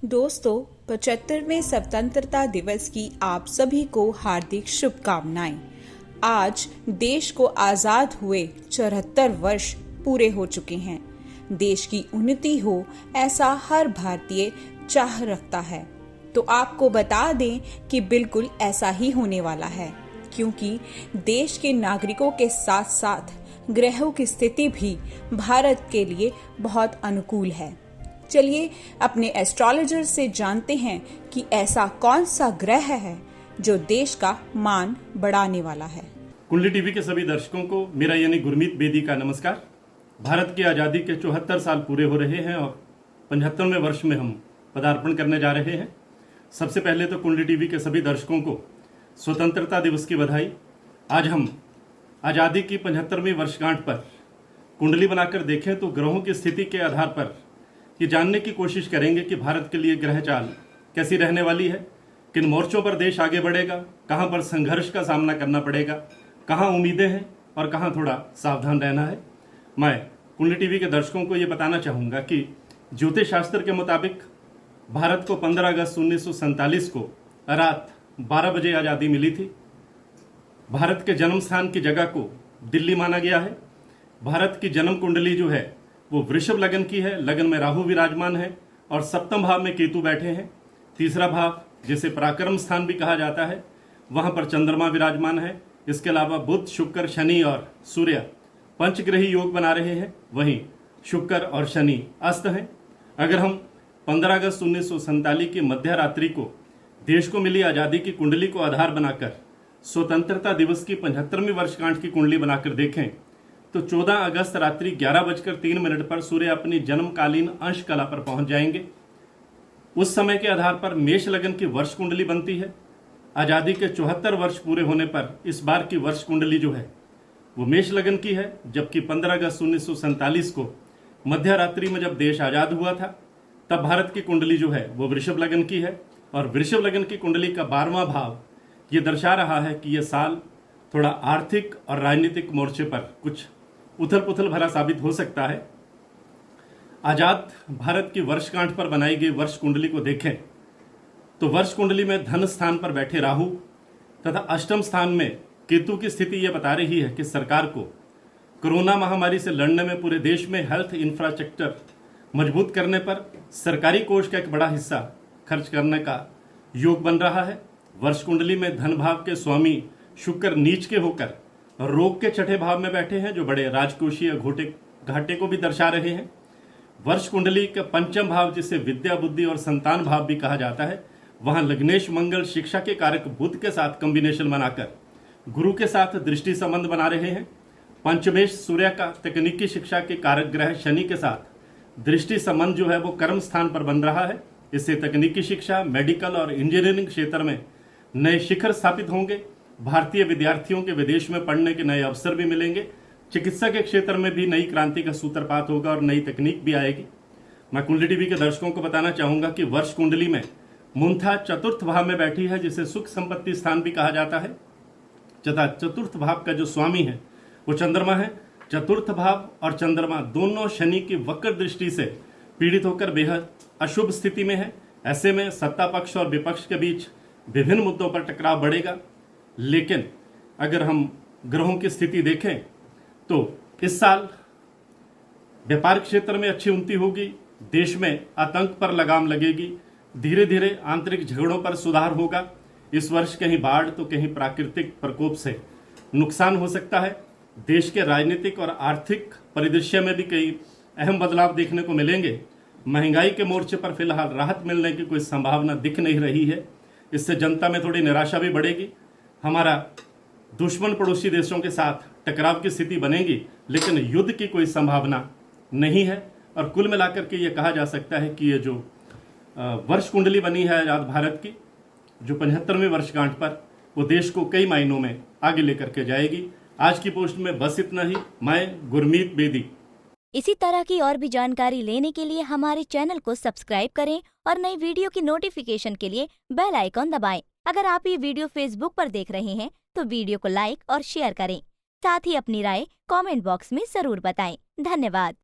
दोस्तों, 75वें स्वतंत्रता दिवस की आप सभी को हार्दिक शुभकामनाएं। आज देश को आजाद हुए 74 वर्ष पूरे हो चुके हैं। देश की उन्नति हो ऐसा हर भारतीय चाह रखता है। तो आपको बता दें कि बिल्कुल ऐसा ही होने वाला है, क्योंकि देश के नागरिकों के साथ साथ ग्रहों की स्थिति भी भारत के लिए बहुत अनुकूल है। चलिए अपने एस्ट्रोलॉजर से जानते हैं कि ऐसा कौन सा ग्रह है जो देश का मान बढ़ाने वाला है। कुंडली टीवी के सभी दर्शकों को मेरा यानी गुरमीत बेदी का नमस्कार। भारत की आज़ादी के 74 साल पूरे हो रहे हैं और 75वें वर्ष में हम पदार्पण करने जा रहे हैं। सबसे पहले तो कुंडली टीवी के सभी दर्शकों को स्वतंत्रता दिवस की बधाई। आज हम आज़ादी की 75वीं वर्षगांठ पर कुंडली बनाकर देखें तो ग्रहों की स्थिति के आधार पर ये जानने की कोशिश करेंगे कि भारत के लिए ग्रह चाल कैसी रहने वाली है, किन मोर्चों पर देश आगे बढ़ेगा, कहां पर संघर्ष का सामना करना पड़ेगा, कहां उम्मीदें हैं और कहां थोड़ा सावधान रहना है। मैं कुंडली टीवी के दर्शकों को ये बताना चाहूँगा कि ज्योतिष शास्त्र के मुताबिक भारत को 15 अगस्त 1947 को रात 12 बजे आज़ादी मिली थी। भारत के जन्म स्थान की जगह को दिल्ली माना गया है। भारत की जन्म कुंडली जो है वो वृषभ लगन की है। लगन में राहु विराजमान है और सप्तम भाव में केतु बैठे हैं। तीसरा भाव जिसे पराक्रम स्थान भी कहा जाता है, वहां पर चंद्रमा विराजमान है। इसके अलावा बुध, शुक्र, शनि और सूर्य पंचग्रही योग बना रहे हैं। वहीं शुक्र और शनि अस्त हैं। अगर हम 15 अगस्त 1947 की मध्य रात्रि को देश को मिली आज़ादी की कुंडली को आधार बनाकर स्वतंत्रता दिवस की 75वीं वर्षगांठ की कुंडली बनाकर देखें तो 14 अगस्त रात्रि 11:03 पर सूर्य अपनी जन्मकालीन अंश कला पर पहुंच जाएंगे। उस समय के आधार पर मेष लगन की वर्ष कुंडली बनती है। आज़ादी के 74 वर्ष पूरे होने पर इस बार की वर्ष कुंडली जो है वो मेष लगन की है, जबकि 15 अगस्त 1947 को मध्य रात्रि में जब देश आज़ाद हुआ था तब भारत की कुंडली जो है वो वृषभ लगन की है। और वृषभ लगन की कुंडली का 12वां भाव ये दर्शा रहा है कि यह साल थोड़ा आर्थिक और राजनीतिक मोर्चे पर कुछ उथल पुथल भरा साबित हो सकता है। आजाद भारत की वर्षगांठ पर बनाई गई वर्ष कुंडली को देखें तो वर्ष कुंडली में धन स्थान पर बैठे राहु तथा अष्टम स्थान में केतु की स्थिति यह बता रही है कि सरकार को कोरोना महामारी से लड़ने में पूरे देश में हेल्थ इंफ्रास्ट्रक्चर मजबूत करने पर सरकारी कोष का एक बड़ा हिस्सा खर्च करने का योग बन रहा है। वर्ष कुंडली में धन भाव के स्वामी शुक्र नीच के होकर रोग के छठे भाव में बैठे हैं, जो बड़े राजकोषीय घाटे को भी दर्शा रहे हैं। वर्ष कुंडली का पंचम भाव जिसे विद्या, बुद्धि और संतान भाव भी कहा जाता है, वहां लग्नेश मंगल शिक्षा के कारक बुध के साथ कॉम्बिनेशन बनाकर गुरु के साथ दृष्टि संबंध बना रहे हैं। पंचमेश सूर्य का तकनीकी शिक्षा के कारक ग्रह शनि के साथ दृष्टि संबंध जो है वो कर्म स्थान पर बन रहा है। इससे तकनीकी शिक्षा, मेडिकल और इंजीनियरिंग क्षेत्र में नए शिखर स्थापित होंगे। भारतीय विद्यार्थियों के विदेश में पढ़ने के नए अवसर भी मिलेंगे। चिकित्सा के क्षेत्र में भी नई क्रांति का सूत्रपात होगा और नई तकनीक भी आएगी। मैं कुंडली टीवी के दर्शकों को बताना चाहूंगा कि वर्ष कुंडली में मुंथा चतुर्थ भाव में बैठी है, जिसे सुख संपत्ति स्थान भी कहा जाता है। तथा चतुर्थ भाव का जो स्वामी है वो चंद्रमा है। चतुर्थ भाव और चंद्रमा दोनों शनि की वक्र दृष्टि से पीड़ित होकर बेहद अशुभ स्थिति में है। ऐसे में सत्ता पक्ष और विपक्ष के बीच विभिन्न मुद्दों पर टकराव बढ़ेगा। लेकिन अगर हम ग्रहों की स्थिति देखें तो इस साल व्यापार क्षेत्र में अच्छी उन्नति होगी। देश में आतंक पर लगाम लगेगी। धीरे धीरे आंतरिक झगड़ों पर सुधार होगा। इस वर्ष कहीं बाढ़ तो कहीं प्राकृतिक प्रकोप से नुकसान हो सकता है। देश के राजनीतिक और आर्थिक परिदृश्य में भी कई अहम बदलाव देखने को मिलेंगे। महंगाई के मोर्चे पर फिलहाल राहत मिलने की कोई संभावना दिख नहीं रही है। इससे जनता में थोड़ी निराशा भी बढ़ेगी। हमारा दुश्मन पड़ोसी देशों के साथ टकराव की स्थिति बनेगी, लेकिन युद्ध की कोई संभावना नहीं है। और कुल मिलाकर के ये कहा जा सकता है कि ये जो वर्ष कुंडली बनी है आजाद भारत की जो 75वें वर्षगांठ पर, वो देश को कई मायनों में आगे लेकर के जाएगी। आज की पोस्ट में बस इतना ही। मैं गुरमीत बेदी। इसी तरह की और भी जानकारी लेने के लिए हमारे चैनल को सब्सक्राइब करें और नई वीडियो की नोटिफिकेशन के लिए बेल आइकॉन दबाएं। अगर आप ये वीडियो फेसबुक पर देख रहे हैं तो वीडियो को लाइक और शेयर करें। साथ ही अपनी राय कमेंट बॉक्स में जरूर बताएं। धन्यवाद।